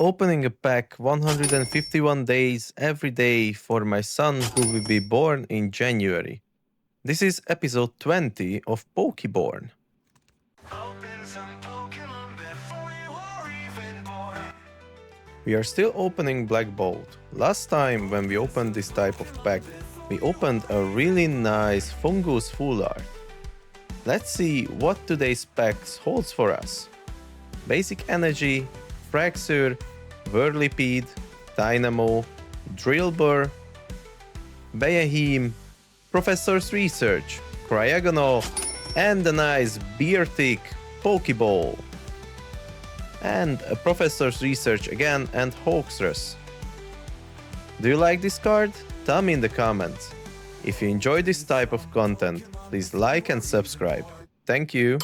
opening a pack 151 days every day for my son who will be born in January. This is episode 20 of PokéBorn. We are still opening Black Bolt. Last time when we opened this type of pack, we opened a really nice Fungus Full Art. Let's see what today's packs holds for us. Basic Energy, Fraxure, Whirlipede, Dynamo, Drillbur, Behemoth, Professor's Research, Cryogonal, and a nice Beartic Pokeball. And a Professor's Research again and Hoaxrus. Do you like this card? Tell me in the comments. If you enjoy this type of content, please like and subscribe. Thank you.